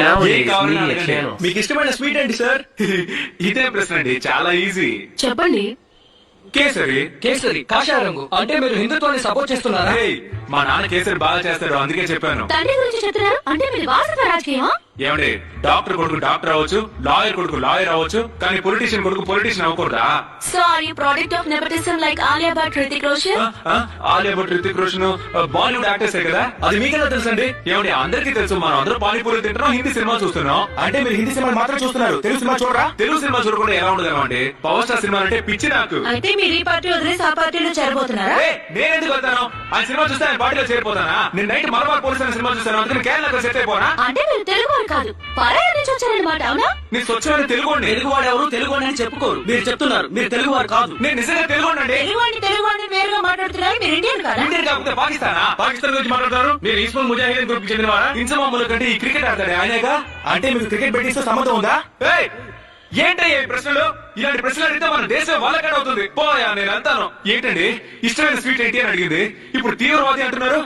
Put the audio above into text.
Nowadays, కావాలన్నా media అడగండి. channels. మీకు ఇష్టమైన స్వీట్ ఏంటి సార్? ఇదే ప్రశ్న అండి, చాలా ఈజీ. చెప్పండి. కేసరి. కేసరి కాషాయ రంగు. అంటే మీరు హిందుత్వాన్ని సపోర్ట్ చేస్తున్నారా? ఏయ్, మా నాన్న కేసరి బాగా చేస్తాడు, అందుకే చెప్పాను. తండ్రి గురించి చెప్తున్నారు అంటే మీరు వారసత్వ రాజకీయమా? ఏమండి, డాక్టర్ కొడుకు డాక్టర్ అవ్వచ్చు, లాయర్ కొడుకు లాయర్ అవ్వచ్చు, కానీ పొలిటీషియన్ కొడుకు politician అవ్వకూడదా? So are you product of nepotism like Alia Bhatt, Hrithik Roshan? Alia Bhatt, Hrithik Roshan Bollywood యాక్టర్సే కదా. అది మీకెలా తెలుసండి? ఏమండి, అందరికీ తెలుసు, మనం అందరూ పానీపూరి తింటున్నాం, హిందీ సినిమా చూస్తున్నాం. అంటే మీరు హిందీ సినిమాలు మాత్రం చూస్తున్నారు, తెలుగు సినిమా చూడరా? తెలుగు సినిమా చూడకుండా ఎలా ఉండగలం అండి? పవర్ స్టార్ సినిమా అంటే పిచ్చి నాకు. అయితే మీరు ఈ పార్టీ వదిలేసి ఆ పార్టీలో చేరబోతున్నారా? ఏయ్, నేను ఎందుకు వెళ్తాను? ఆ సినిమా చూస్తే ఆయన పార్టీలో చేరిపోతానా? నేను నైట్ మలబార్ పోలీస్ అనే సినిమా చూస్తాను, అందుకని కేరళకు సెట్ అయిపోనా? అంటే మీరు తెలుగు వారు కాదు, పరాయి నుంచి వచ్చారన్నమాట, అవునా? నేను స్వచ్ఛమైన తెలుగుండి. తెలుగువాడు ఎవరు తెలుగువాడు అని చెప్పుకోరు. మీరు చెప్తున్నారు మీరు తెలుగువారు కాదు. నేను నిజంగా తెలుగుండండి. తెలుగు వాడిని వేరుగా మాట్లాడుతున్నారు, మీరు ఇండియన్ కాదా? ఇండియన్ కాకపోతే పాకిస్తానా? పాకిస్తాన్ గురించి మాట్లాడతారు. మీరు ఈస్మాల్ ముజాహిదీన్ గ్రూప్ కి చెందినవారా? ఇన్సమాముల కంటే ఈ క్రికెట్ ఆడతాడు ఆయనేగా. అంటే మీకు క్రికెట్ బెట్టింగ్స్ సంబంధం ఉందా? ఏయ్, ఏంటయ్యా ఈ ప్రశ్నలు? ఇలాంటి ప్రశ్నలు అడిగితే మన దేశం వాళ్ళకడ అవుతుంది. పోయా, నేను అంటాను. ఏంటండి, ఇష్టమైన స్వీట్ ఏంటి అని అడిగింది, ఇప్పుడు తీవ్రవాది అంటున్నారు.